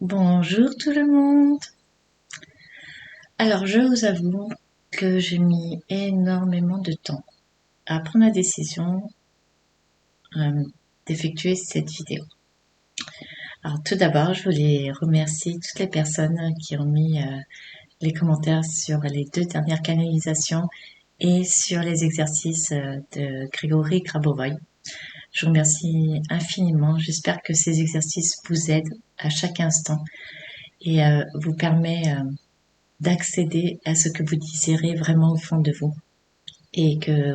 Bonjour tout le monde. Alors je vous avoue que j'ai mis énormément de temps à prendre la décision euh, d'effectuer cette vidéo. Alors tout d'abord, je voulais remercier toutes les personnes qui ont mis les commentaires sur les deux dernières canalisations et sur les exercices de Grégory Grabovoy. Je vous remercie infiniment. J'espère que ces exercices vous aident à chaque instant et vous permettent d'accéder à ce que vous désirez vraiment au fond de vous et que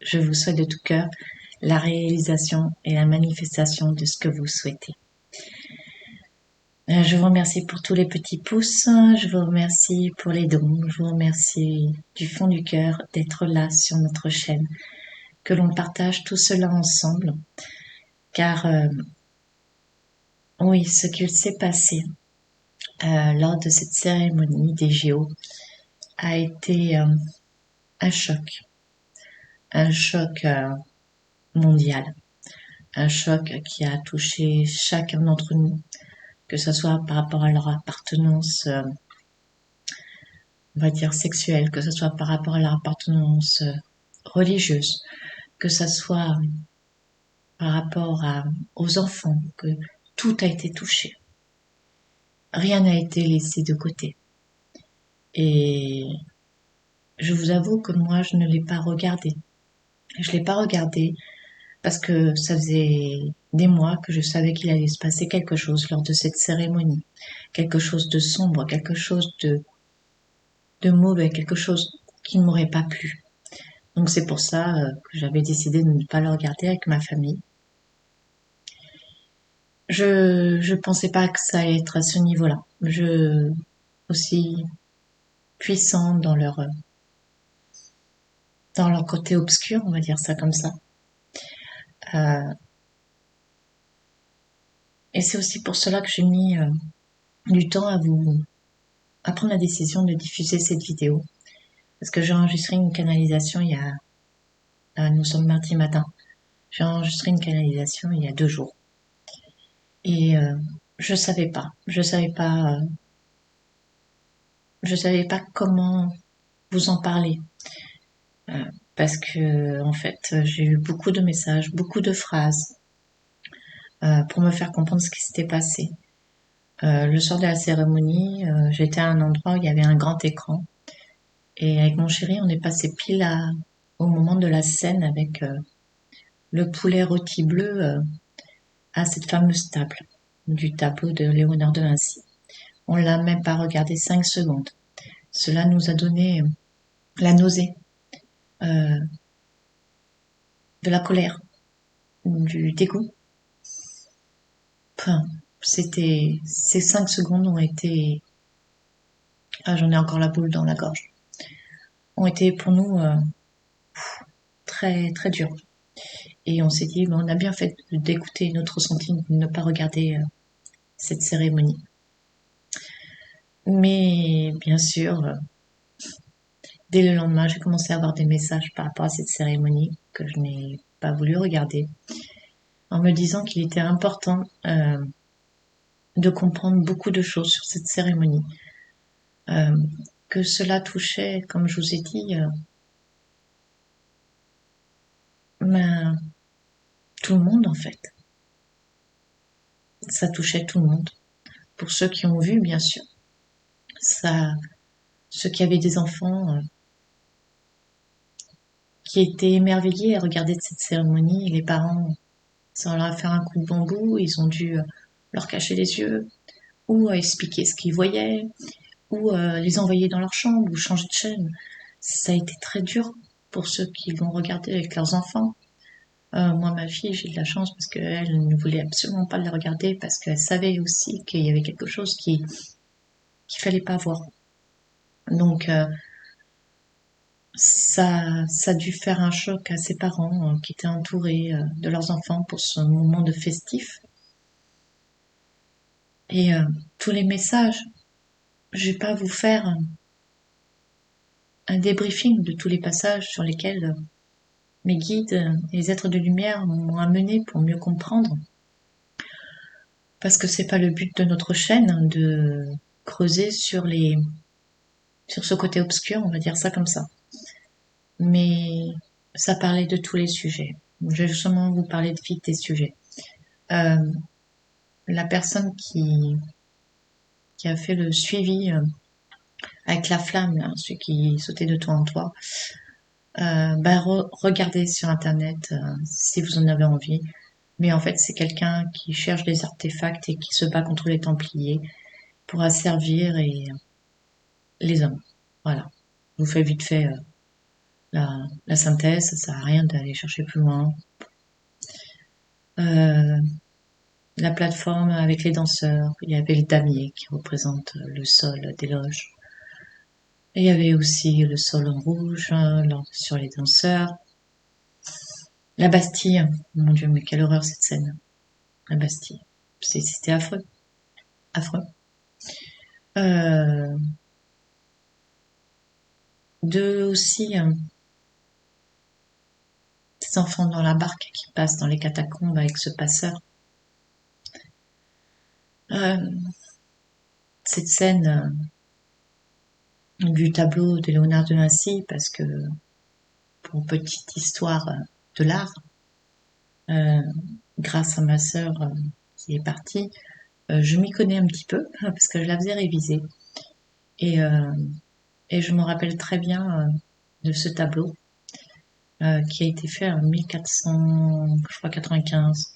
je vous souhaite de tout cœur la réalisation et la manifestation de ce que vous souhaitez. Je vous remercie pour tous les petits pouces, je vous remercie pour les dons, je vous remercie du fond du cœur d'être là sur notre chaîne, que l'on partage tout cela ensemble, car oui, ce qu'il s'est passé lors de cette cérémonie des JO a été un choc mondial, un choc qui a touché chacun d'entre nous, que ce soit par rapport à leur appartenance, on va dire sexuelle, que ce soit par rapport à leur appartenance religieuse, que ce soit par rapport aux enfants, que tout a été touché. Rien n'a été laissé de côté. Et je vous avoue que moi, je ne l'ai pas regardé. Je l'ai pas regardé parce que ça faisait des mois que je savais qu'il allait se passer quelque chose lors de cette cérémonie. Quelque chose de sombre, quelque chose de mauvais, quelque chose qui ne m'aurait pas plu. Donc c'est pour ça que j'avais décidé de ne pas le regarder avec ma famille. Je pensais pas que ça allait être à ce niveau-là. Aussi puissant dans leur côté obscur, on va dire ça comme ça. Euh, et c'est aussi pour cela que j'ai mis du temps à prendre la décision de diffuser cette vidéo. Parce que j'ai enregistré une canalisation nous sommes mardi matin. J'ai enregistré une canalisation il y a 2 jours. Et je savais pas comment vous en parler. Euh, Parce que, en fait, j'ai eu beaucoup de messages, beaucoup de phrases, pour me faire comprendre ce qui s'était passé. Le soir de la cérémonie, j'étais à un endroit où il y avait un grand écran. Et avec mon chéri, on est passé au moment de la scène avec le poulet rôti bleu à cette fameuse table du tableau de Léonard de Vinci. On l'a même pas regardé 5 secondes. Cela nous a donné la nausée, euh, de la colère, du dégoût. Enfin, ces 5 secondes ont été, ah, j'en ai encore la boule dans la gorge, ont été pour nous très très durs. Et on s'est dit, on a bien fait d'écouter notre ressenti, de ne pas regarder cette cérémonie. Mais bien sûr, dès le lendemain, j'ai commencé à avoir des messages par rapport à cette cérémonie que je n'ai pas voulu regarder, en me disant qu'il était important de comprendre beaucoup de choses sur cette cérémonie, euh, que cela touchait, comme je vous ai dit, ben, tout le monde en fait. Ça touchait tout le monde. Pour ceux qui ont vu, bien sûr, ça, ceux qui avaient des enfants qui étaient émerveillés à regarder cette cérémonie, les parents, ça leur a fait un coup de bambou, ils ont dû leur cacher les yeux, ou expliquer ce qu'ils voyaient, ou les envoyer dans leur chambre, ou changer de chaîne. Ça a été très dur pour ceux qui l'ont regardé avec leurs enfants. Moi, ma fille, j'ai de la chance parce qu'elle ne voulait absolument pas le regarder parce qu'elle savait aussi qu'il y avait quelque chose qu'il fallait pas voir. Donc, ça a dû faire un choc à ses parents qui étaient entourés de leurs enfants pour ce moment de festif. Et tous les messages, je vais pas vous faire un débriefing de tous les passages sur lesquels mes guides et les êtres de lumière m'ont amené pour mieux comprendre. parce que c'est pas le but de notre chaîne hein, de creuser sur ce côté obscur, on va dire ça comme ça. Mais ça parlait de tous les sujets. Je vais justement vous parler de vite des sujets. Euh, la personne qui a fait le suivi avec la flamme, là, celui qui sautait de toit en toit, regardez sur internet si vous en avez envie. Mais en fait, c'est quelqu'un qui cherche des artefacts et qui se bat contre les Templiers pour asservir les hommes. Voilà. Je vous fais vite fait la synthèse, ça sert à rien d'aller chercher plus loin. Euh, la plateforme avec les danseurs, il y avait le damier qui représente le sol des loges. Et il y avait aussi le sol en rouge sur les danseurs. La Bastille, mon Dieu, mais quelle horreur cette scène. La Bastille, c'était affreux, affreux. Euh, aussi ces enfants dans la barque qui passent dans les catacombes avec ce passeur. Euh, cette scène du tableau de Léonard de Vinci, parce que pour petite histoire de l'art, euh, grâce à ma sœur qui est partie, je m'y connais un petit peu parce que je la faisais réviser et, euh, et je me rappelle très bien de ce tableau qui a été fait en 1400, je crois 95,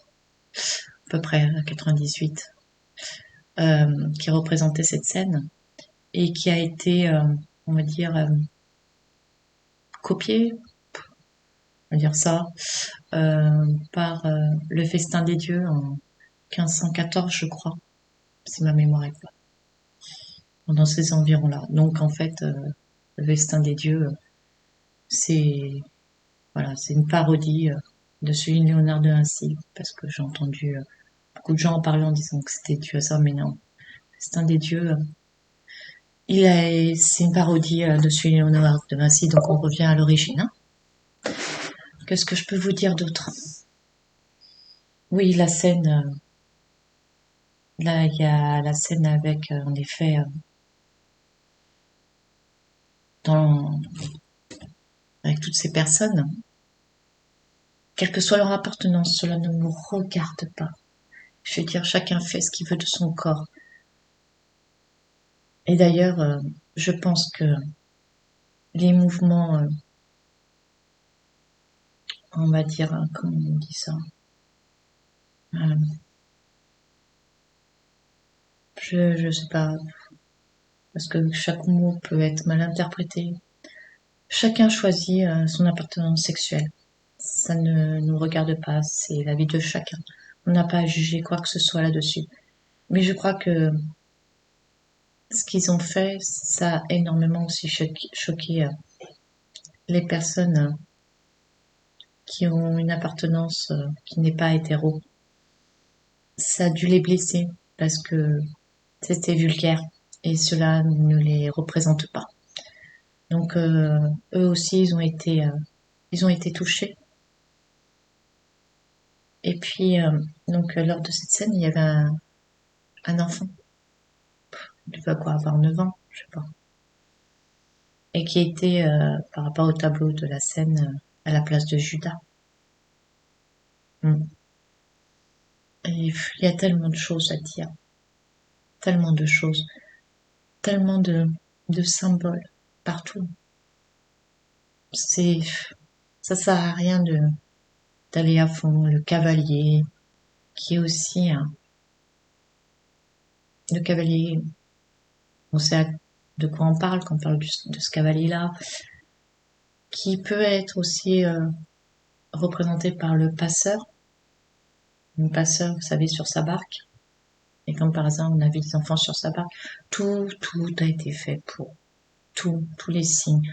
à peu près à 98, qui représentait cette scène et qui a été, on va dire, copié, on va dire ça, par le Festin des Dieux en 1514, je crois, si ma mémoire est bonne, dans ces environs-là. Donc en fait, le Festin des Dieux, c'est voilà, c'est une parodie de celui de Léonard de Vinci, parce que j'ai entendu beaucoup de gens en parler en disant que c'était dû à ça, mais non. Festin des Dieux, c'est une parodie de celui de Léonard de Vinci, donc on revient à l'origine. Hein. Qu'est-ce que je peux vous dire d'autre? Oui, la scène, là, il y a la scène avec, en effet, dans, avec toutes ces personnes, quelle que soit leur appartenance, cela ne nous regarde pas. Je veux dire, chacun fait ce qu'il veut de son corps. Et d'ailleurs, je pense que les mouvements, on va dire, comment on dit ça, euh, je sais pas, parce que chaque mot peut être mal interprété. Chacun choisit son appartenance sexuelle. Ça ne nous regarde pas, c'est la vie de chacun. On n'a pas à juger quoi que ce soit là-dessus. Mais je crois que ce qu'ils ont fait, ça a énormément aussi choqué les personnes qui ont une appartenance qui n'est pas hétéro. Ça a dû les blesser parce que c'était vulgaire et cela ne les représente pas. Donc eux aussi ils ont été touchés. Et puis donc lors de cette scène il y avait un enfant, il devait quoi avoir 9 ans, je sais pas, et qui était par rapport au tableau de la scène à la place de Judas. Mm. Et il y a tellement de choses à dire, tellement de choses, tellement de symboles partout. C'est ça sert à rien de d'aller à fond. Le cavalier, qui est aussi le cavalier, on sait de quoi on parle quand on parle de ce cavalier-là, qui peut être aussi représenté par le passeur. Le passeur, vous savez, sur sa barque. Et comme par hasard, on avait des enfants sur sa barque. Tout a été fait pour tous les signes.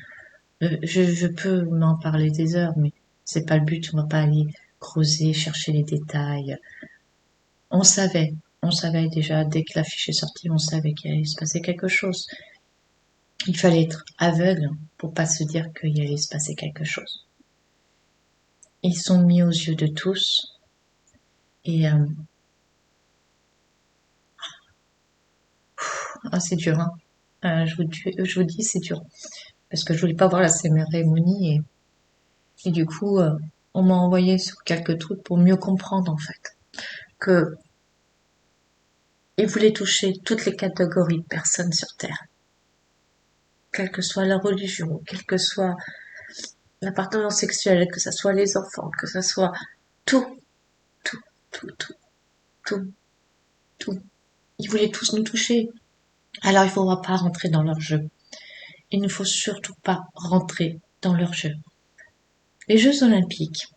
Je peux m'en parler des heures, mais c'est pas le but. On va pas aller creuser, chercher les détails. On savait, on savait déjà, dès que l'affiche est sortie, on savait qu'il allait se passer quelque chose. Il fallait être aveugle pour pas se dire qu'il allait se passer quelque chose. Ils sont mis aux yeux de tous et Ah, c'est dur, hein. Je vous dis, c'est dur. Parce que je voulais pas voir la cérémonie et du coup, on m'a envoyé sur quelques trucs pour mieux comprendre, en fait. Que ils voulaient toucher toutes les catégories de personnes sur Terre. Quelle que soit la religion, quelle que soit l'appartenance sexuelle, que ce soit les enfants, que ce soit tout, tout, tout, tout, tout, tout. Ils voulaient tous nous toucher. Alors il ne faudra pas rentrer dans leur jeu. Il ne faut surtout pas rentrer dans leur jeu. Les Jeux Olympiques.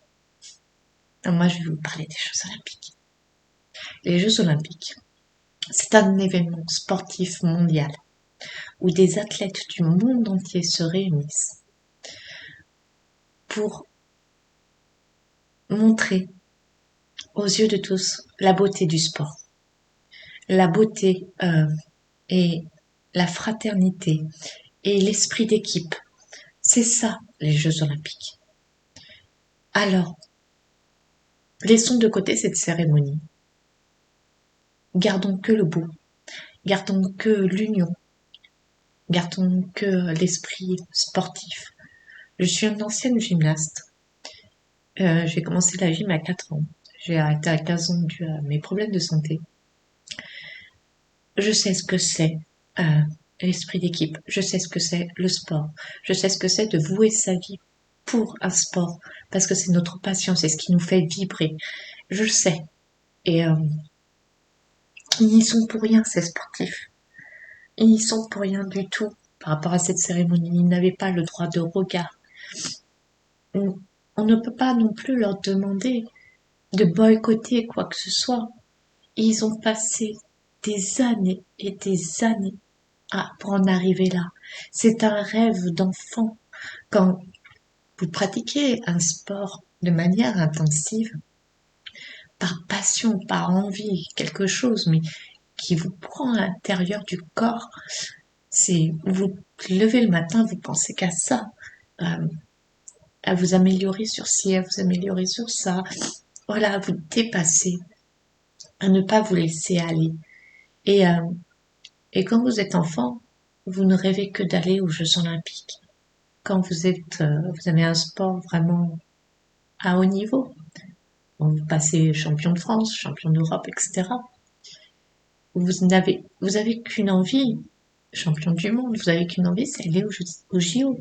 Moi, je vais vous parler des Jeux Olympiques. Les Jeux Olympiques, c'est un événement sportif mondial où des athlètes du monde entier se réunissent pour montrer aux yeux de tous la beauté du sport, la beauté et la fraternité et l'esprit d'équipe. C'est ça, les Jeux Olympiques. Alors, laissons de côté cette cérémonie. Gardons que le beau, gardons que l'union, gardons que l'esprit sportif. Je suis une ancienne gymnaste. J'ai commencé la gym à 4 ans. J'ai arrêté à 15 ans dû à mes problèmes de santé. Je sais ce que c'est euh, l'esprit d'équipe. Je sais ce que c'est le sport. Je sais ce que c'est de vouer sa vie pour un sport. Parce que c'est notre passion, c'est ce qui nous fait vibrer. Je le sais. Et ils n'y sont pour rien, ces sportifs. Ils n'y sont pour rien du tout par rapport à cette cérémonie. Ils n'avaient pas le droit de regard. On ne peut pas non plus leur demander de boycotter quoi que ce soit. Ils ont passé des années et des années pour en arriver là. C'est un rêve d'enfant. Quand vous pratiquez un sport de manière intensive, par passion, par envie, quelque chose, mais qui vous prend à l'intérieur du corps, c'est vous levez le matin, vous pensez qu'à ça, euh, à vous améliorer sur ci, à vous améliorer sur ça, voilà, à vous dépasser, à ne pas vous laisser aller. Et, euh, et quand vous êtes enfant, vous ne rêvez que d'aller aux Jeux Olympiques. Quand vous avez un sport vraiment à haut niveau, vous passez champion de France, champion d'Europe, etc. Vous avez qu'une envie, champion du monde, vous avez qu'une envie, c'est aller aux JO.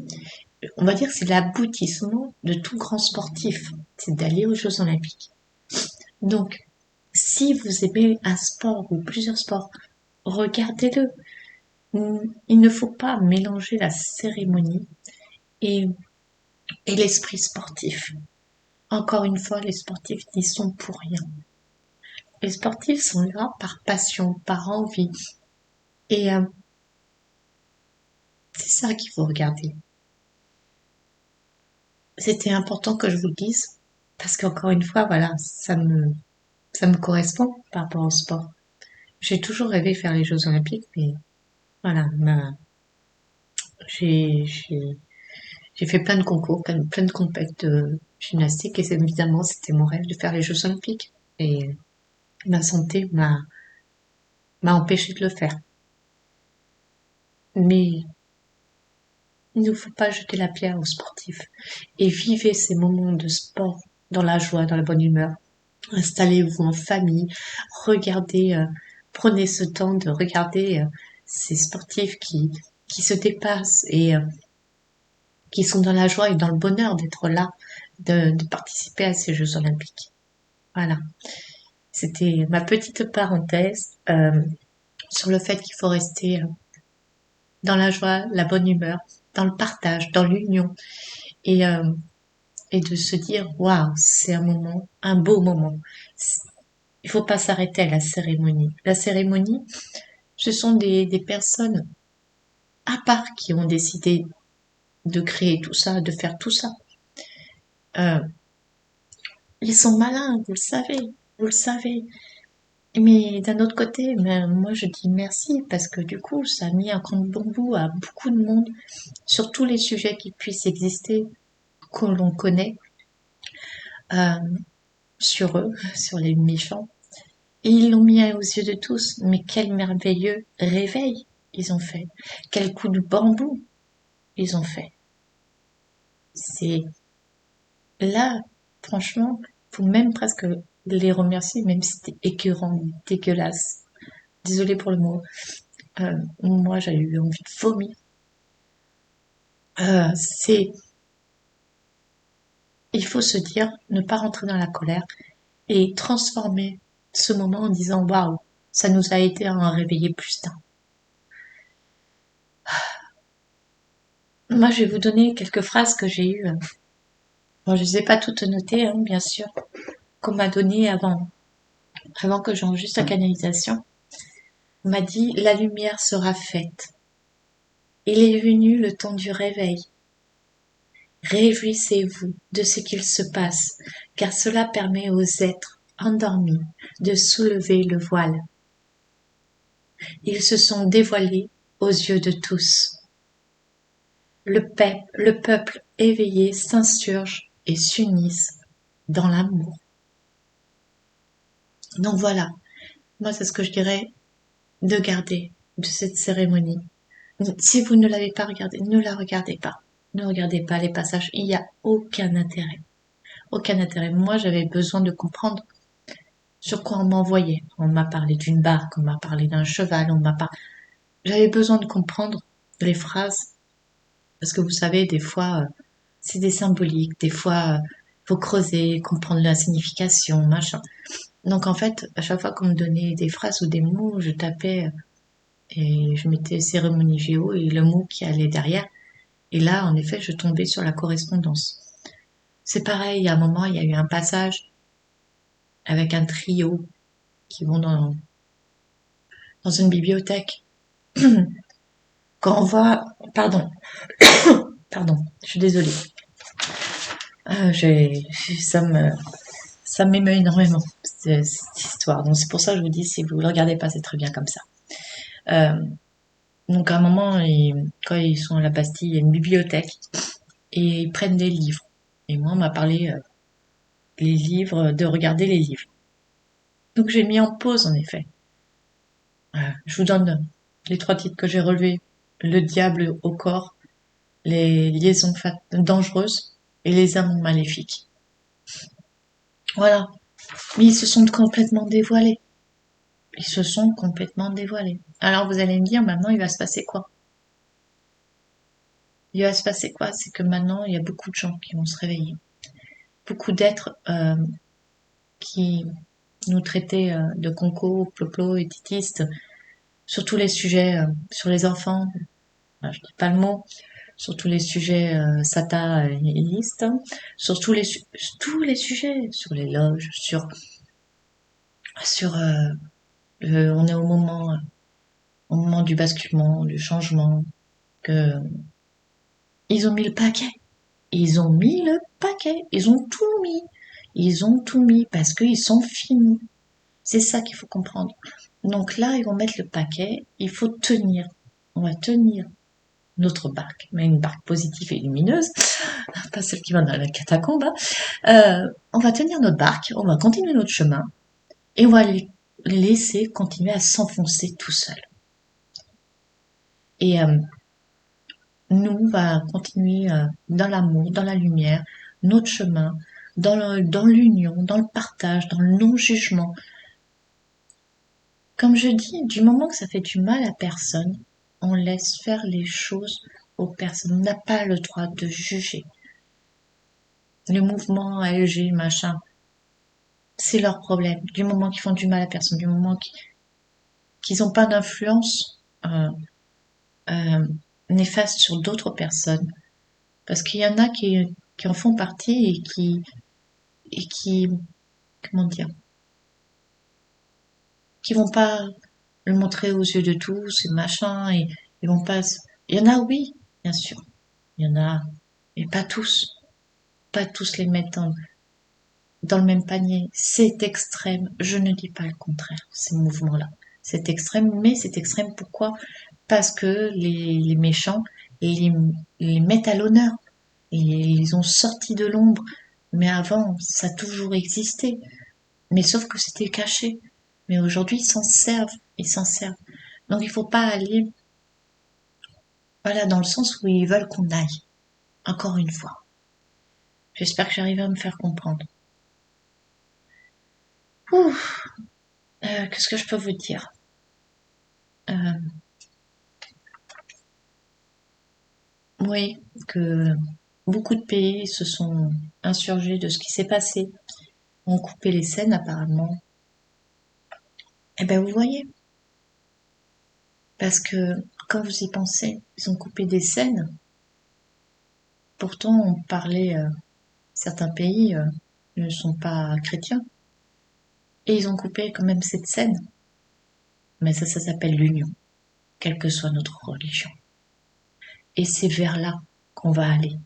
On va dire que c'est l'aboutissement de tout grand sportif, c'est d'aller aux Jeux Olympiques. Donc, si vous aimez un sport ou plusieurs sports, regardez-le. Il ne faut pas mélanger la cérémonie et, et l'esprit sportif. Encore une fois, les sportifs n'y sont pour rien. Les sportifs sont là par passion, par envie. Et c'est ça qu'il faut regarder. C'était important que je vous le dise, parce qu'encore une fois, voilà, ça me correspond par rapport au sport. J'ai toujours rêvé de faire les Jeux Olympiques, mais voilà, j'ai, j'ai, j'ai fait plein de concours, plein de compètes de gymnastique, et évidemment, c'était mon rêve de faire les Jeux Olympiques. Et ma santé m'a empêché de le faire. Mais il ne faut pas jeter la pierre aux sportifs et vivez ces moments de sport dans la joie, dans la bonne humeur. Installez-vous en famille, regardez, prenez ce temps de regarder ces sportifs qui se dépassent et qui sont dans la joie et dans le bonheur d'être là, de participer à ces Jeux Olympiques. Voilà, c'était ma petite parenthèse sur le fait qu'il faut rester dans la joie, la bonne humeur, dans le partage, dans l'union et, euh, et de se dire waouh, c'est un moment, un beau moment. Il faut pas s'arrêter à la cérémonie. La cérémonie, ce sont des personnes à part qui ont décidé de créer tout ça, de faire tout ça. Euh, ils sont malins, vous le savez. Mais d'un autre côté, ben, moi je dis merci parce que du coup, ça a mis un compte bambou à beaucoup de monde sur tous les sujets qui puissent exister, que l'on connaît, euh, sur eux, sur les méchants. Et ils l'ont mis aux yeux de tous. Mais quel merveilleux réveil! ils ont fait, quel coup de bambou ils ont fait. C'est là, franchement, faut même presque les remercier, même si c'était écœurant, dégueulasse. Désolée pour le mot. Moi, j'ai eu envie de vomir. C'est, il faut se dire, ne pas rentrer dans la colère et transformer ce moment en disant waouh, ça nous a aidé à en réveiller plus d'un. Moi, je vais vous donner quelques phrases que j'ai eues. Bon, je les ai pas toutes notées, hein, bien sûr, qu'on m'a donné avant que j'enregistre la canalisation. On m'a dit la lumière sera faite. Il est venu le temps du réveil. Réjouissez-vous de ce qu'il se passe, car cela permet aux êtres endormis de soulever le voile. Ils se sont dévoilés aux yeux de tous. Le peuple éveillé s'insurge et s'unisse dans l'amour. Donc voilà, moi c'est ce que je dirais de garder de cette cérémonie. Si vous ne l'avez pas regardée, ne la regardez pas. Ne regardez pas les passages, il n'y a aucun intérêt. Aucun intérêt. Moi j'avais besoin de comprendre sur quoi on m'envoyait. On m'a parlé d'une barque, on m'a parlé d'un cheval, J'avais besoin de comprendre les phrases, parce que vous savez, des fois, c'est des symboliques, des fois, faut creuser, comprendre la signification, machin. Donc en fait, à chaque fois qu'on me donnait des phrases ou des mots, je tapais et je mettais cérémonie géo et le mot qui allait derrière. Et là, en effet, je tombais sur la correspondance. C'est pareil, à un moment, il y a eu un passage avec un trio qui vont dans une bibliothèque. Quand on voit, pardon, je suis désolée. Ah, ça ça m'émeut énormément, cette histoire. Donc c'est pour ça que je vous dis, si vous ne le regardez pas, c'est très bien comme ça. Euh, donc à un moment, quand ils sont à la Bastille, il y a une bibliothèque et ils prennent des livres. Et moi, on m'a parlé les livres, de regarder les livres. Donc j'ai mis en pause en effet. Je vous donne les trois titres que j'ai relevés. Le diable au corps, les liaisons dangereuses et les amants maléfiques. Voilà. Mais ils se sont complètement dévoilés. Ils se sont complètement dévoilés. Alors vous allez me dire, maintenant il va se passer quoi? Il va se passer quoi? C'est que maintenant il y a beaucoup de gens qui vont se réveiller. Beaucoup d'êtres qui nous traitaient de concos, ploplo et titistes sur tous les sujets, sur les enfants, je dis pas le mot, sur tous les sujets sata et nihilistes, sur tous les sujets, sur les loges, sur on est au moment du basculement, du changement, que ils ont mis le paquet. Ils ont mis le paquet. Ils ont tout mis. Ils ont tout mis parce qu'ils sont finis. C'est ça qu'il faut comprendre. Donc là, ils vont mettre le paquet. Il faut tenir. On va tenir notre barque, mais une barque positive et lumineuse, pas celle qui va dans la catacombe. On va tenir notre barque, on va continuer notre chemin et on va les laisser continuer à s'enfoncer tout seul. Et nous, on va continuer dans l'amour, dans la lumière, notre chemin, dans l'union, dans le partage, dans le non-jugement. Comme je dis, du moment que ça fait du mal à personne, on laisse faire les choses aux personnes. On n'a pas le droit de juger. Le mouvement AEG, machin, c'est leur problème. Du moment qu'ils font du mal à personne, du moment qu'ils n'ont pas d'influence euh, néfaste sur d'autres personnes. Parce qu'il y en a qui en font partie et qui, comment dire, qui vont pas le montrer aux yeux de tous et machin, et ils vont pas, il y en a, oui, bien sûr. Il y en a, mais pas tous. Pas tous les mettre dans le même panier. C'est extrême. Je ne dis pas le contraire, ces mouvements-là. C'est extrême, mais c'est extrême pourquoi? Parce que les méchants les, les mettent à l'honneur. Et ils ont sorti de l'ombre. Mais avant, ça a toujours existé. Mais sauf que c'était caché. Mais aujourd'hui, ils s'en servent. Ils s'en servent. Donc il faut pas aller. Voilà, dans le sens où ils veulent qu'on aille. Encore une fois. J'espère que j'arrive à me faire comprendre. Ouf, qu'est-ce que je peux vous dire? Euh, oui, que beaucoup de pays se sont insurgés de ce qui s'est passé, ont coupé les scènes apparemment. Eh ben vous voyez, parce que quand vous y pensez, ils ont coupé des scènes. Pourtant, on parlait, certains pays ne sont pas chrétiens, et ils ont coupé quand même cette scène. Mais ça s'appelle l'union, quelle que soit notre religion. Et c'est vers là qu'on va aller.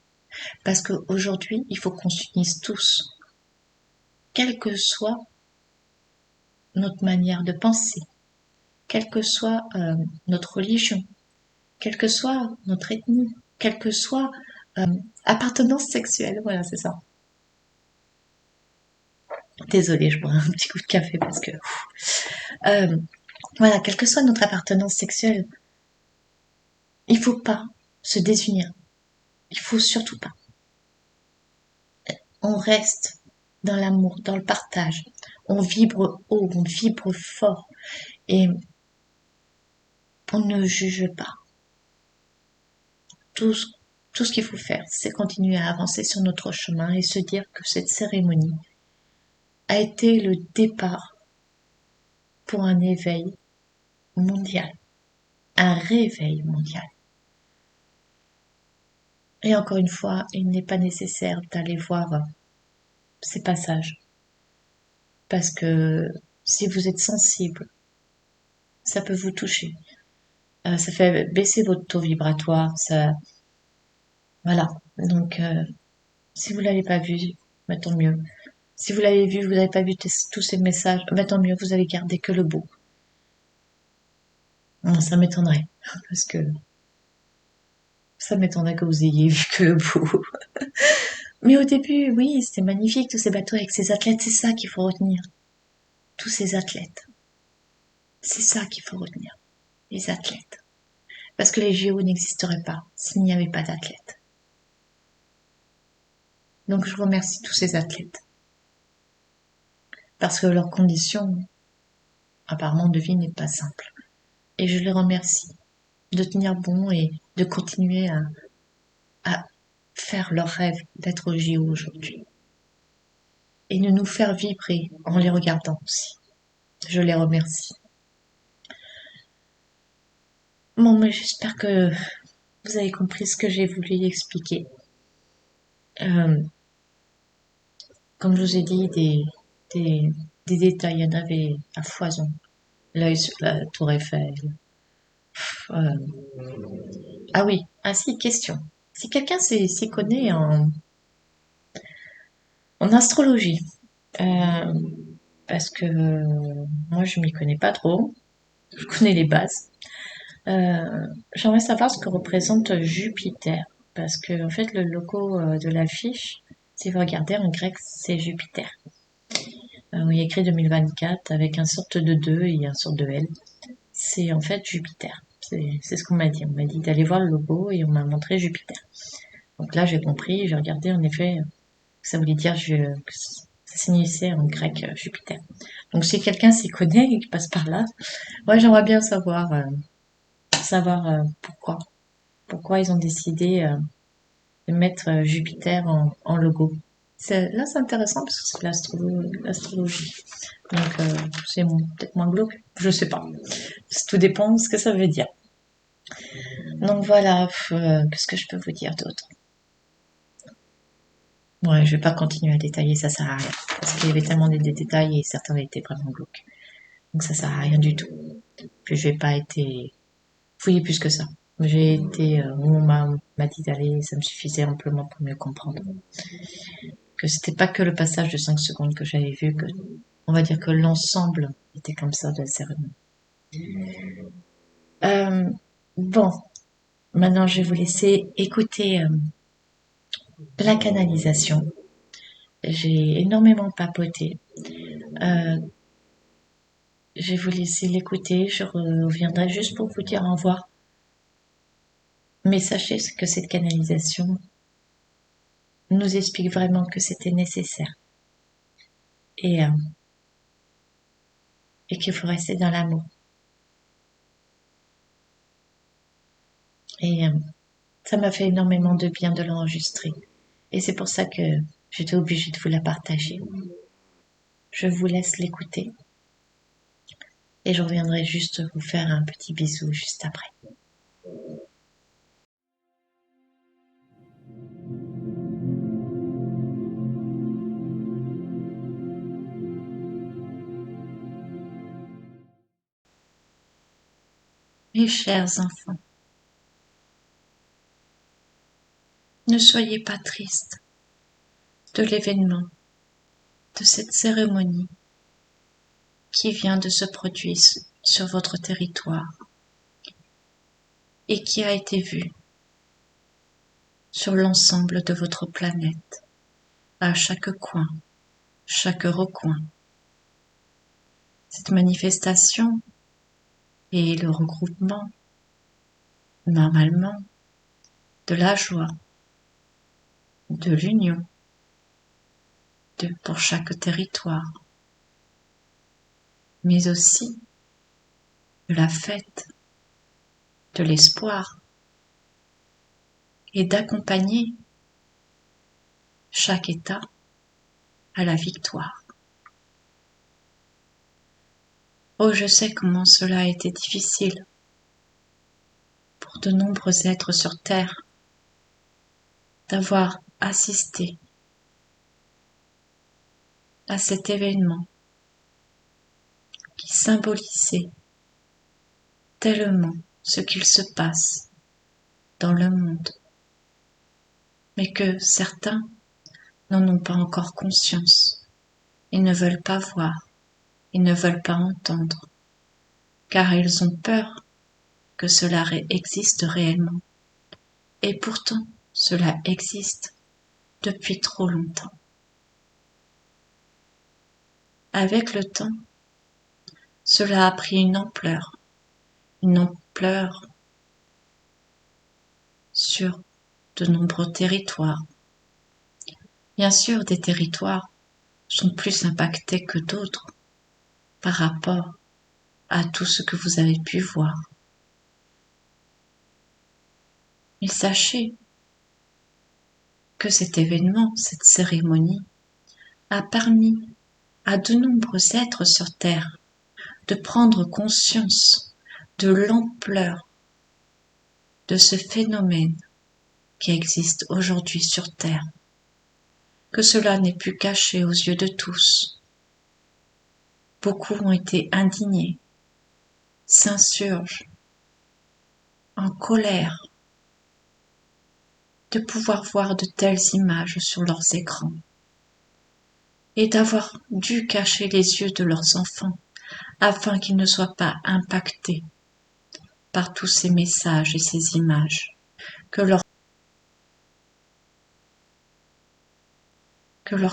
Parce qu'aujourd'hui, il faut qu'on s'unisse tous, quelle que soit notre manière de penser, quelle que soit notre religion, quelle que soit notre ethnie, quelle que soit euh, appartenance sexuelle. Voilà, c'est ça. Désolée, je bois un petit coup de café parce que euh, voilà, quelle que soit notre appartenance sexuelle, il faut pas se désunir. Il faut surtout pas. On reste dans l'amour, dans le partage. On vibre haut, on vibre fort et on ne juge pas. Tout ce, tout ce qu'il faut faire, c'est continuer à avancer sur notre chemin et se dire que cette cérémonie a été le départ pour un éveil mondial, un réveil mondial. Et encore une fois, il n'est pas nécessaire d'aller voir ces passages parce que si vous êtes sensible, ça peut vous toucher. Ça fait baisser votre taux vibratoire, ça, voilà. Donc, si vous l'avez pas vu, bah, tant mieux. Si vous l'avez vu, vous n'avez pas vu tous ces messages, bah, tant mieux, vous avez gardé que le beau. Non, ça m'étonnerait, parce que ça m'étonnerait que vous ayez vu que le beau. Mais au début, oui, c'était magnifique, tous ces bateaux avec ces athlètes, c'est ça qu'il faut retenir. Tous ces athlètes. C'est ça qu'il faut retenir. Les athlètes. Parce que les JO n'existeraient pas s'il n'y avait pas d'athlètes. Donc je remercie tous ces athlètes. Parce que leur condition, apparemment, de vie n'est pas simple. Et je les remercie de tenir bon et de continuer à faire leur rêve d'être au JO aujourd'hui. Et de nous faire vibrer en les regardant aussi. Je les remercie. Bon, mais j'espère que vous avez compris ce que j'ai voulu expliquer. Euh, Comme je vous ai dit, des, des détails, il y en avait à foison. L'œil sur la tour Eiffel. Euh, ah oui, ah si, question. Si quelqu'un s'y connaît en astrologie, euh, parce que moi je m'y connais pas trop, je connais les bases. J'aimerais savoir ce que représente Jupiter, parce que en fait le logo de l'affiche, si vous regardez en grec, c'est Jupiter. Il y a écrit 2024 avec un sorte de 2 et un sorte de L. C'est en fait Jupiter. C'est ce qu'on m'a dit. On m'a dit d'aller voir le logo et on m'a montré Jupiter. Donc là j'ai compris, j'ai regardé en effet que ça voulait dire que ça signifie en grec Jupiter. Donc si quelqu'un s'y connaît et qui passe par là, ouais j'aimerais bien savoir pourquoi. Pourquoi ils ont décidé de mettre Jupiter en logo. Là, c'est intéressant parce que c'est l'astrologie. Donc, c'est peut-être moins glauque. Je sais pas. Tout dépend de ce que ça veut dire. Donc voilà, qu'est-ce que je peux vous dire d'autre? Ouais, je vais pas continuer à détailler, ça sert à rien. Parce qu'il y avait tellement de détails et certains étaient vraiment glauques. Donc ça sert à rien du tout. Puis je vais pas été fouiller plus que ça. J'ai été, où on m'a dit d'aller, ça me suffisait amplement pour mieux comprendre. Que c'était pas que le passage de 5 secondes que j'avais vu, que on va dire que l'ensemble était comme ça de la cérémonie. Euh, bon, maintenant je vais vous laisser écouter la canalisation. J'ai énormément papoté. Euh, je vais vous laisser l'écouter. Je reviendrai juste pour vous dire au revoir. Mais sachez que cette canalisation nous explique vraiment que c'était nécessaire et, euh, et qu'il faut rester dans l'amour. Et ça m'a fait énormément de bien de l'enregistrer. Et c'est pour ça que j'étais obligée de vous la partager. Je vous laisse l'écouter et je reviendrai juste vous faire un petit bisou juste après. Mes chers enfants, ne soyez pas tristes de l'événement, de cette cérémonie qui vient de se produire sur votre territoire et qui a été vue sur l'ensemble de votre planète, à chaque coin, chaque recoin. Cette manifestation est le regroupement, normalement, de la joie, de l'union, pour chaque territoire, mais aussi de la fête, de l'espoir, et d'accompagner chaque État à la victoire. Oh, je sais comment cela a été difficile pour de nombreux êtres sur Terre d'avoir assisté à cet événement qui symbolisait tellement ce qu'il se passe dans le monde, mais que certains n'en ont pas encore conscience. Ils ne veulent pas voir, ils ne veulent pas entendre, car ils ont peur que cela existe réellement. Et pourtant, cela existe depuis trop longtemps. Avec le temps, cela a pris une ampleur sur de nombreux territoires. Bien sûr, des territoires sont plus impactés que d'autres par rapport à tout ce que vous avez pu voir. Mais sachez que cet événement, cette cérémonie, a permis à de nombreux êtres sur Terre de prendre conscience de l'ampleur de ce phénomène qui existe aujourd'hui sur Terre, que cela n'est plus caché aux yeux de tous. Beaucoup ont été indignés, s'insurgent, en colère de pouvoir voir de telles images sur leurs écrans et d'avoir dû cacher les yeux de leurs enfants afin qu'ils ne soient pas impactés par tous ces messages et ces images, que leur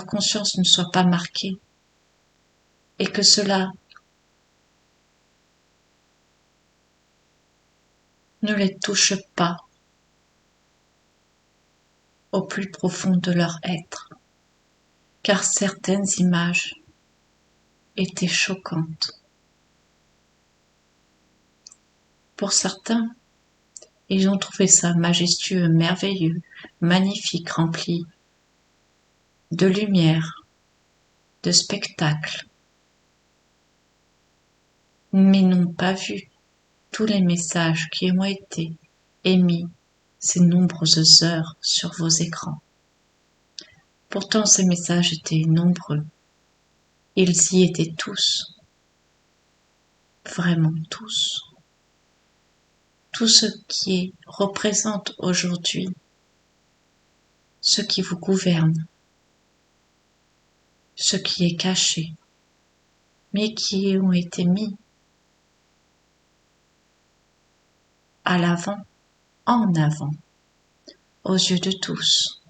conscience ne soit pas marquée et que cela ne les touche pas au plus profond de leur être, car certaines images étaient choquantes. Pour certains, ils ont trouvé ça majestueux, merveilleux, magnifique, rempli de lumière, de spectacle, mais n'ont pas vu tous les messages qui ont été émis ces nombreuses heures sur vos écrans. Pourtant, ces messages étaient nombreux. Ils y étaient tous, vraiment tous. Tout ce qui représente aujourd'hui ce qui vous gouverne, ce qui est caché, mais qui ont été mis à l'avant, en avant, aux yeux de tous.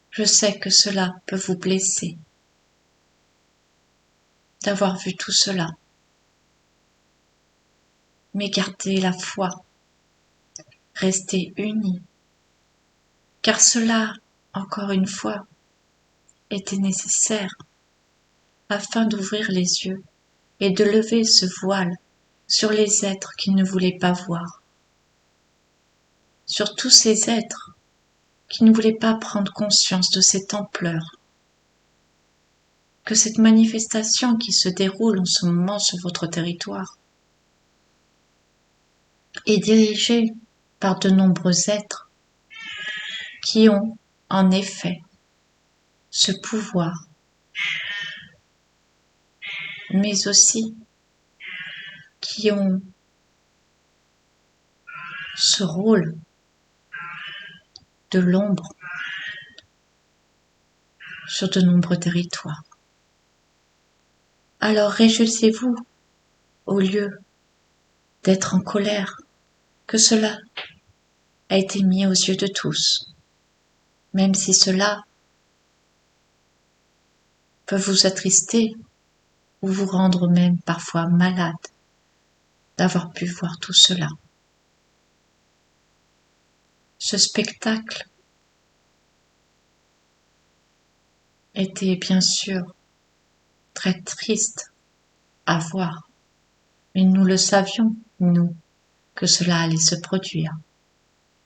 Je sais que cela peut vous blesser d'avoir vu tout cela, mais gardez la foi, restez unis, car cela, encore une fois, était nécessaire afin d'ouvrir les yeux et de lever ce voile sur les êtres qui ne voulaient pas voir, sur tous ces êtres qui ne voulaient pas prendre conscience de cette ampleur, que cette manifestation qui se déroule en ce moment sur votre territoire est dirigée par de nombreux êtres qui ont, en effet, ce pouvoir, mais aussi qui ont ce rôle de l'ombre sur de nombreux territoires. Alors réjouissez-vous au lieu d'être en colère, que cela a été mis aux yeux de tous, même si cela peut vous attrister ou vous rendre même parfois malade d'avoir pu voir tout cela. Ce spectacle était bien sûr très triste à voir, mais nous le savions, nous, que cela allait se produire,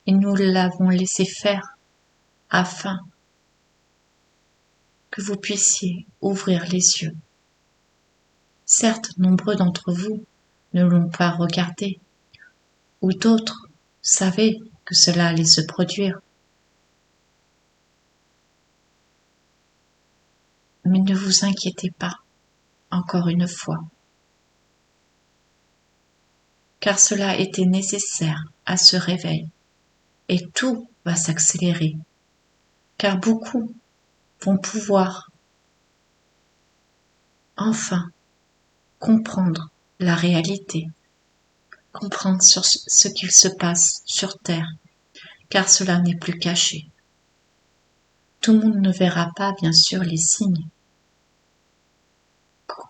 et nous l'avons laissé faire afin que vous puissiez ouvrir les yeux. Certes, nombreux d'entre vous ne l'ont pas regardé, ou d'autres savaient que cela allait se produire. Mais ne vous inquiétez pas, encore une fois, car cela était nécessaire à ce réveil, et tout va s'accélérer, car beaucoup vont pouvoir enfin comprendre la réalité, comprendre sur ce qu'il se passe sur Terre, car cela n'est plus caché. Tout le monde ne verra pas, bien sûr, les signes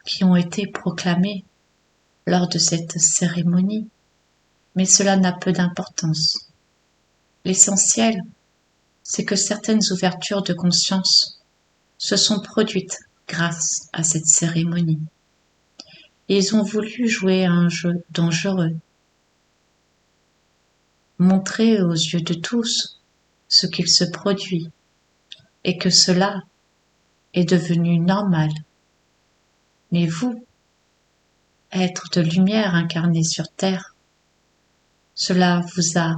qui ont été proclamés lors de cette cérémonie, mais cela n'a peu d'importance. L'essentiel, c'est que certaines ouvertures de conscience se sont produites grâce à cette cérémonie. Ils ont voulu jouer à un jeu dangereux, montrer aux yeux de tous ce qu'il se produit et que cela est devenu normal. Mais vous, être de lumière incarné sur Terre, cela vous a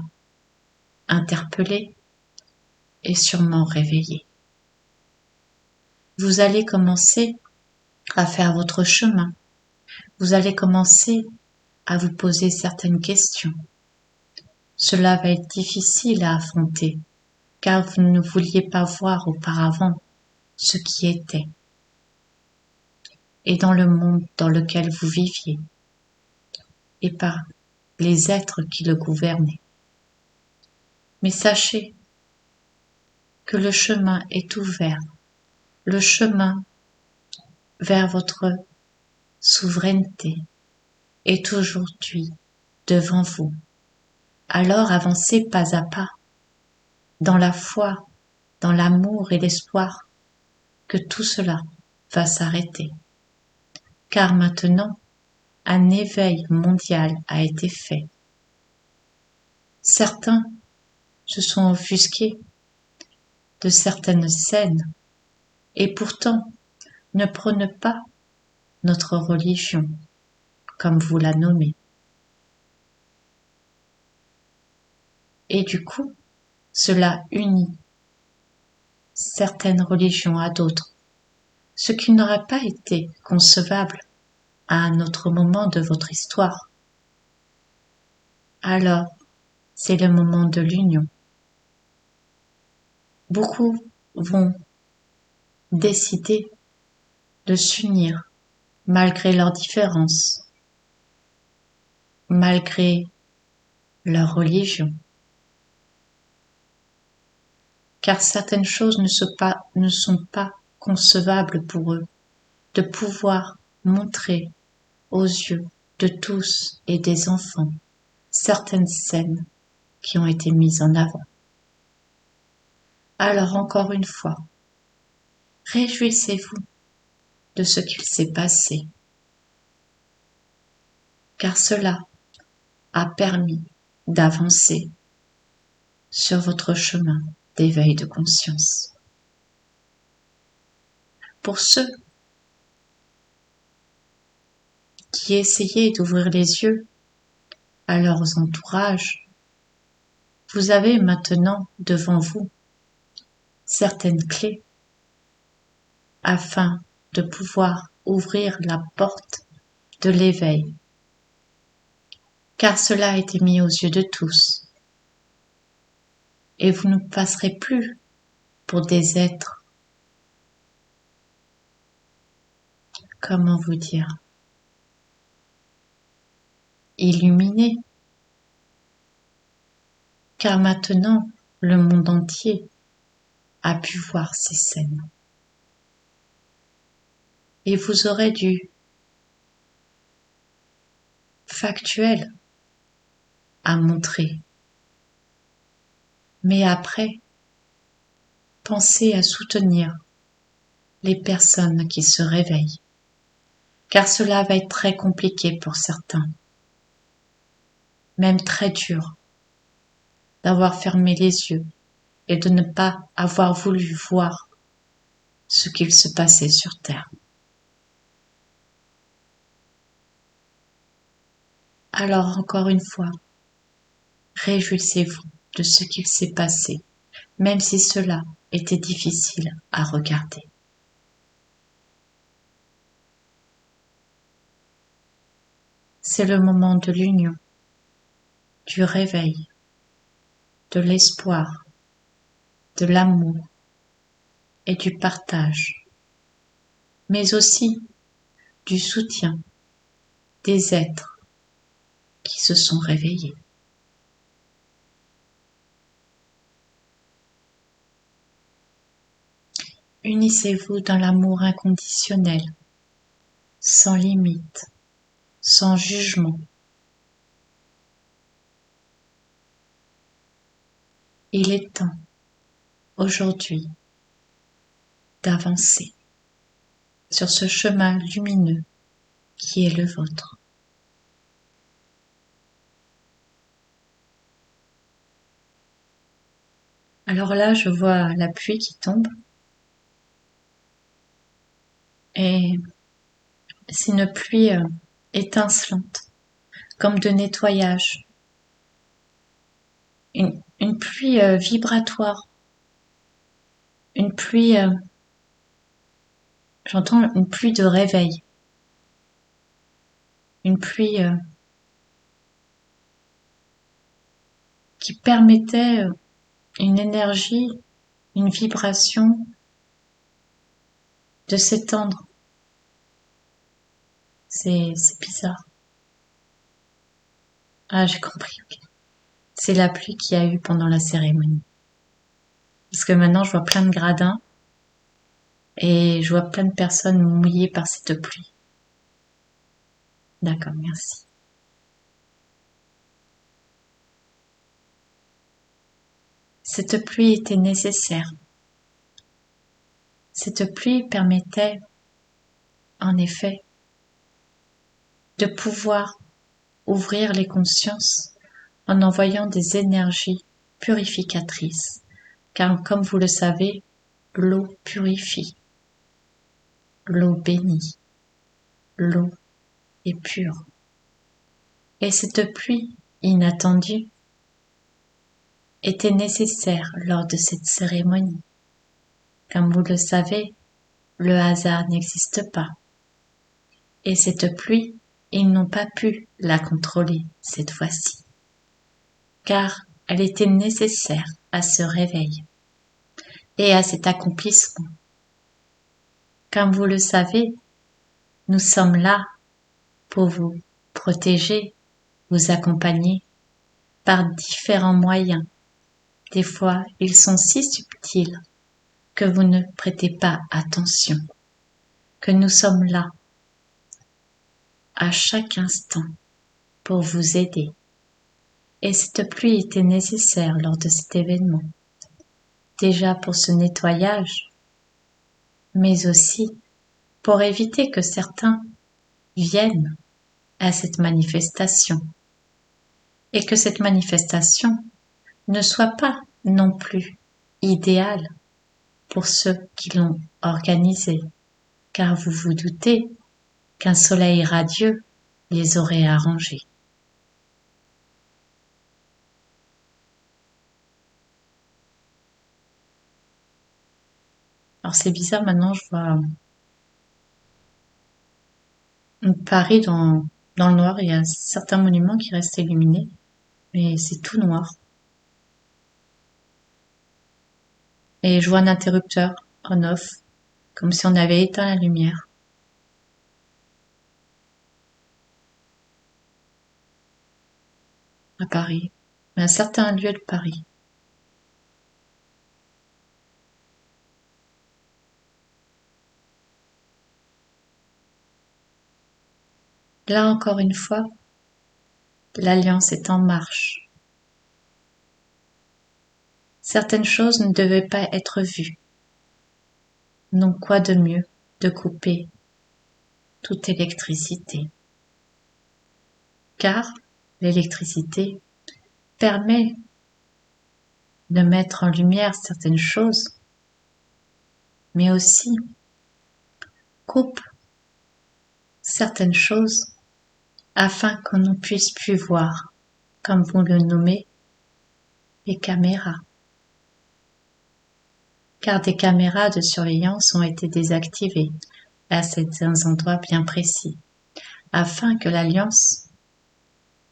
interpellé et sûrement réveillé. Vous allez commencer à faire votre chemin. Vous allez commencer à vous poser certaines questions. Cela va être difficile à affronter, car vous ne vouliez pas voir auparavant ce qui était, et dans le monde dans lequel vous viviez, et par les êtres qui le gouvernaient. Mais sachez que le chemin est ouvert, le chemin vers votre souveraineté est aujourd'hui devant vous. Alors avancez pas à pas, dans la foi, dans l'amour et l'espoir que tout cela va s'arrêter. Car maintenant, un éveil mondial a été fait. Certains se sont offusqués de certaines scènes et pourtant ne prônent pas notre religion, comme vous la nommez. Et du coup, cela unit certaines religions à d'autres, ce qui n'aurait pas été concevable à un autre moment de votre histoire. Alors, c'est le moment de l'union. Beaucoup vont décider de s'unir malgré leurs différences, malgré leur religion. Car certaines choses ne sont pas concevables pour eux, de pouvoir montrer aux yeux de tous et des enfants certaines scènes qui ont été mises en avant. Alors encore une fois, réjouissez-vous de ce qu'il s'est passé, car cela a permis d'avancer sur votre chemin d'éveil de conscience. Pour ceux qui essayaient d'ouvrir les yeux à leurs entourages, vous avez maintenant devant vous certaines clés afin de pouvoir ouvrir la porte de l'éveil, car cela a été mis aux yeux de tous, et vous ne passerez plus pour des êtres, comment vous dire, illuminés, car maintenant le monde entier a pu voir ces scènes. Et vous aurez du factuel à montrer. Mais après, pensez à soutenir les personnes qui se réveillent, car cela va être très compliqué pour certains, même très dur, d'avoir fermé les yeux et de ne pas avoir voulu voir ce qu'il se passait sur Terre. Alors encore une fois, réjouissez-vous de ce qu'il s'est passé, même si cela était difficile à regarder. C'est le moment de l'union, du réveil, de l'espoir, de l'amour et du partage, mais aussi du soutien des êtres qui se sont réveillés. Unissez-vous dans l'amour inconditionnel, sans limite, sans jugement. Il est temps, aujourd'hui, d'avancer sur ce chemin lumineux qui est le vôtre. Alors là, je vois la pluie qui tombe et c'est une pluie étincelante, comme de nettoyage. Une pluie vibratoire, une pluie, j'entends une pluie de réveil, une pluie qui permettait une énergie, une vibration de s'étendre. C'est bizarre. Ah, j'ai compris. Okay. C'est la pluie qu'il y a eu pendant la cérémonie. Parce que maintenant, je vois plein de gradins et je vois plein de personnes mouillées par cette pluie. D'accord, merci. Cette pluie était nécessaire. Cette pluie permettait, en effet, de pouvoir ouvrir les consciences en envoyant des énergies purificatrices. Car comme vous le savez, l'eau purifie, l'eau bénit, l'eau est pure. Et cette pluie inattendue était nécessaire lors de cette cérémonie. Comme vous le savez, le hasard n'existe pas. Et cette pluie, ils n'ont pas pu la contrôler cette fois-ci, car elle était nécessaire à ce réveil et à cet accomplissement. Comme vous le savez, nous sommes là pour vous protéger, vous accompagner par différents moyens. Des fois, ils sont si subtils que vous ne prêtez pas attention, que nous sommes là à chaque instant pour vous aider. Et cette pluie était nécessaire lors de cet événement, déjà pour ce nettoyage, mais aussi pour éviter que certains viennent à cette manifestation et que cette manifestation ne soit pas non plus idéale pour ceux qui l'ont organisée, car vous vous doutez qu'un soleil radieux les aurait arrangés. Alors c'est bizarre, maintenant je vois Paris dans le noir. Il y a certains monuments qui restent illuminés, mais c'est tout noir. Et je vois un interrupteur on-off, comme si on avait éteint la lumière. À Paris, à certains lieux de Paris. Là encore une fois, l'Alliance est en marche. Certaines choses ne devaient pas être vues. Donc quoi de mieux de couper toute électricité? Car l'électricité permet de mettre en lumière certaines choses, mais aussi coupe certaines choses afin qu'on ne puisse plus voir, comme vous le nommez, les caméras. Car des caméras de surveillance ont été désactivées à certains endroits bien précis, afin que l'Alliance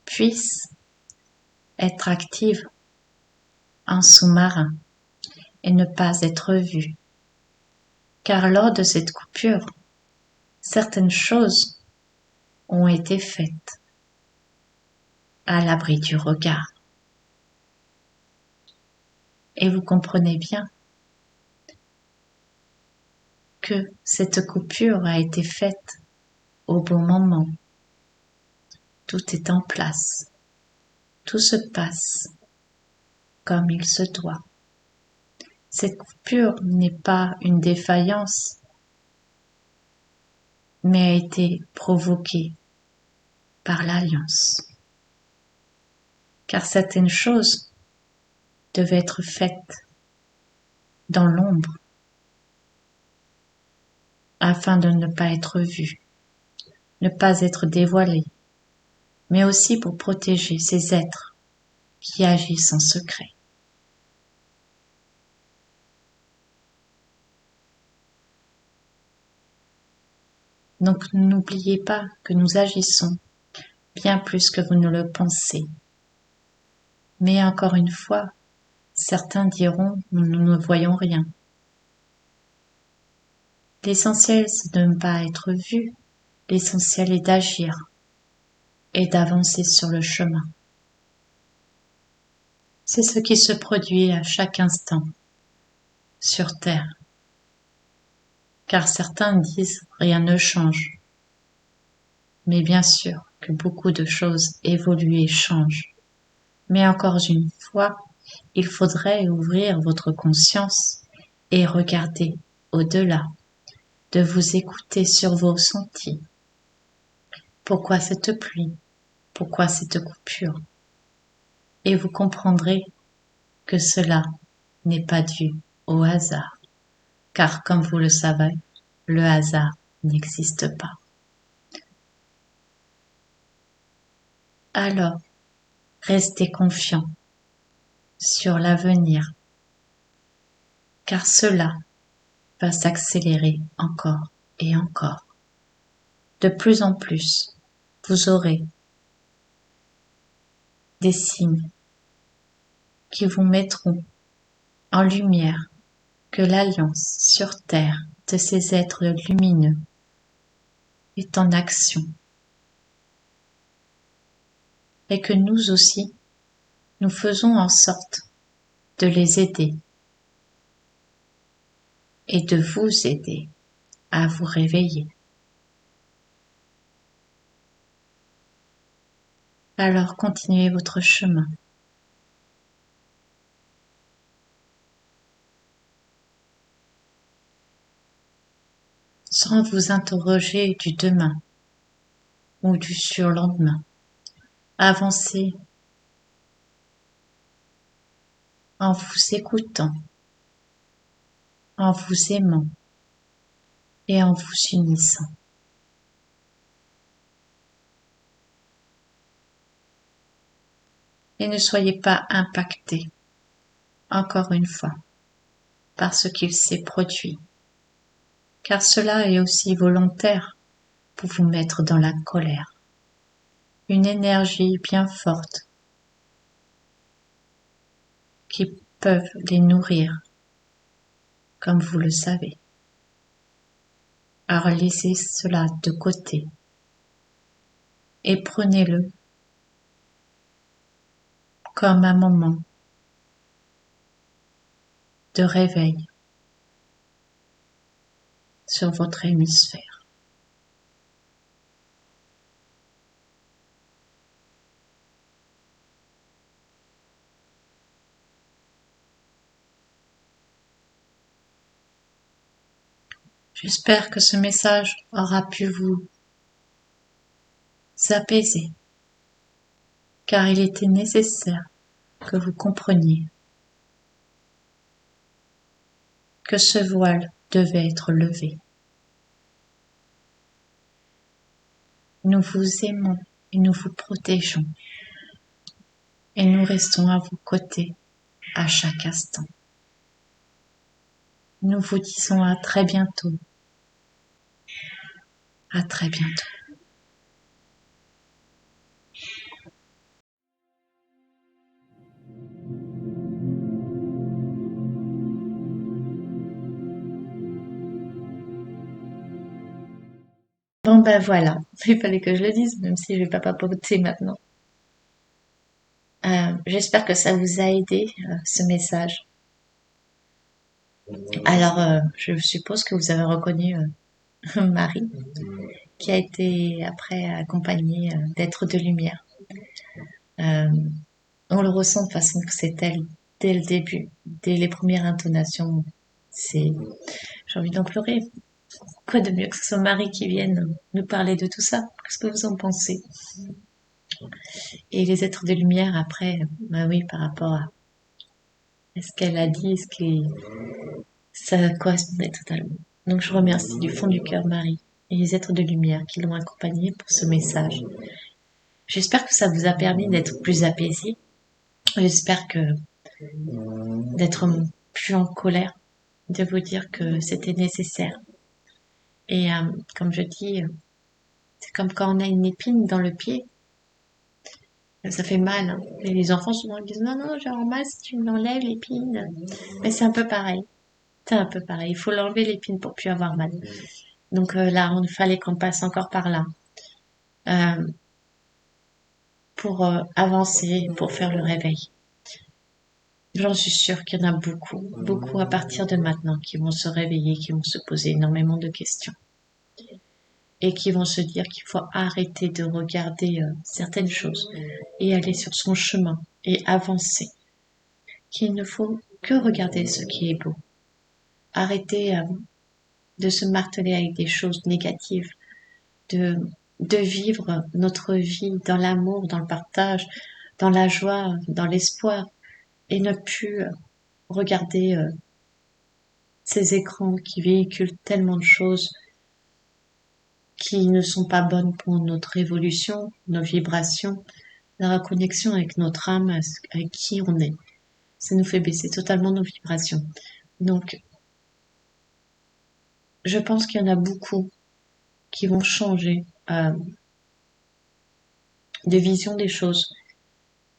puisse être active en sous-marin et ne pas être vue. Car lors de cette coupure, certaines choses ont été faites à l'abri du regard. Et vous comprenez bien que cette coupure a été faite au bon moment. Tout est en place. Tout se passe comme il se doit. Cette coupure n'est pas une défaillance, mais a été provoquée par l'Alliance. Car certaines choses devaient être faites dans l'ombre afin de ne pas être vues, ne pas être dévoilées, mais aussi pour protéger ces êtres qui agissent en secret. Donc n'oubliez pas que nous agissons bien plus que vous ne le pensez. Mais encore une fois, certains diront nous ne voyons rien. L'essentiel c'est de ne pas être vu, l'essentiel est d'agir et d'avancer sur le chemin. C'est ce qui se produit à chaque instant sur Terre. Car certains disent rien ne change. Mais bien sûr que beaucoup de choses évoluent et changent. Mais encore une fois, il faudrait ouvrir votre conscience et regarder au-delà, de vous écouter sur vos sentis. Pourquoi cette pluie? Pourquoi cette coupure? Et vous comprendrez que cela n'est pas dû au hasard, car comme vous le savez, le hasard n'existe pas. Alors, restez confiants sur l'avenir, car cela va s'accélérer encore et encore. De plus en plus, vous aurez des signes qui vous mettront en lumière que l'alliance sur Terre de ces êtres lumineux est en action et que nous aussi, nous faisons en sorte de les aider et de vous aider à vous réveiller. Alors continuez votre chemin. Sans vous interroger du demain ou du surlendemain. Avancez en vous écoutant, en vous aimant et en vous unissant. Et ne soyez pas impactés, encore une fois, par ce qu'il s'est produit, car cela est aussi volontaire pour vous mettre dans la colère. Une énergie bien forte qui peuvent les nourrir, comme vous le savez. Alors laissez cela de côté et prenez-le comme un moment de réveil sur votre hémisphère. J'espère que ce message aura pu vous apaiser, car il était nécessaire que vous compreniez que ce voile devait être levé. Nous vous aimons et nous vous protégeons, et nous restons à vos côtés à chaque instant. Nous vous disons à très bientôt. À très bientôt. Bon ben voilà, il fallait que je le dise, même si je vais pas papoter maintenant. J'espère que ça vous a aidé, ce message. Alors, je suppose que vous avez reconnu Marie, qui a été après accompagnée d'êtres de lumière. Euh, on le ressent de façon que c'est elle dès le début, dès les premières intonations. C'est, j'ai envie d'en pleurer. Quoi de mieux que ce soit Marie qui vienne nous parler de tout ça? Qu'est-ce que vous en pensez? Et les êtres de lumière après, bah oui, par rapport à ce qu'elle a dit, ça correspondait totalement. Donc je remercie du fond du cœur Marie et les êtres de lumière qui l'ont accompagnée pour ce message. J'espère que ça vous a permis d'être plus apaisé. J'espère que d'être plus en colère, de vous dire que c'était nécessaire. Et comme je dis, c'est comme quand on a une épine dans le pied, ça fait mal. Hein. Et les enfants souvent ils disent non, non, j'ai mal si tu me l'enlèves l'épine. Mais c'est un peu pareil. C'est un peu pareil. Il faut l'enlever l'épine pour plus avoir mal. Donc là, il fallait qu'on passe encore par là euh, pour avancer, pour faire le réveil. J'en suis sûre qu'il y en a beaucoup, beaucoup à partir de maintenant qui vont se réveiller, qui vont se poser énormément de questions et qui vont se dire qu'il faut arrêter de regarder certaines choses et aller sur son chemin et avancer. Qu'il ne faut que regarder ce qui est beau. Arrêter de se marteler avec des choses négatives, de, de vivre notre vie dans l'amour, dans le partage, dans la joie, dans l'espoir et ne plus regarder ces écrans qui véhiculent tellement de choses qui ne sont pas bonnes pour notre évolution, nos vibrations, la reconnexion avec notre âme, avec qui on est. Ça nous fait baisser totalement nos vibrations. Donc, je pense qu'il y en a beaucoup qui vont changer de vision des choses.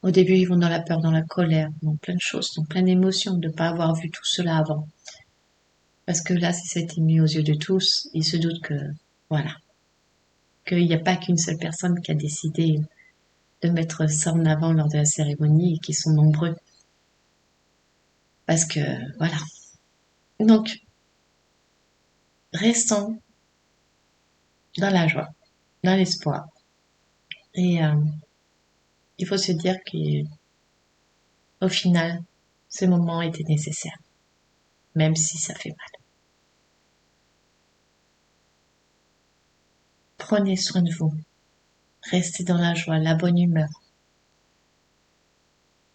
Au début, ils vont dans la peur, dans la colère, dans plein de choses, dans plein d'émotions de ne pas avoir vu tout cela avant. Parce que là, si ça a été mis aux yeux de tous, ils se doutent que, voilà, qu'il n'y a pas qu'une seule personne qui a décidé de mettre ça en avant lors de la cérémonie et qui sont nombreux. Parce que, voilà. Donc, restons dans la joie, dans l'espoir. Et il faut se dire qu'au final, ce moment était nécessaire, même si ça fait mal. Prenez soin de vous. Restez dans la joie, la bonne humeur.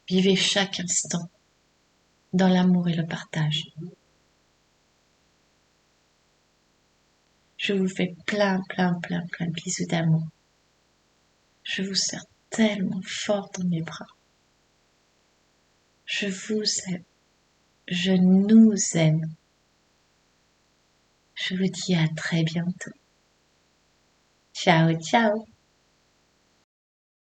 Vivez chaque instant dans l'amour et le partage. Je vous fais plein de bisous d'amour. Je vous serre tellement fort dans mes bras. Je vous aime. Je nous aime. Je vous dis à très bientôt. Ciao, ciao.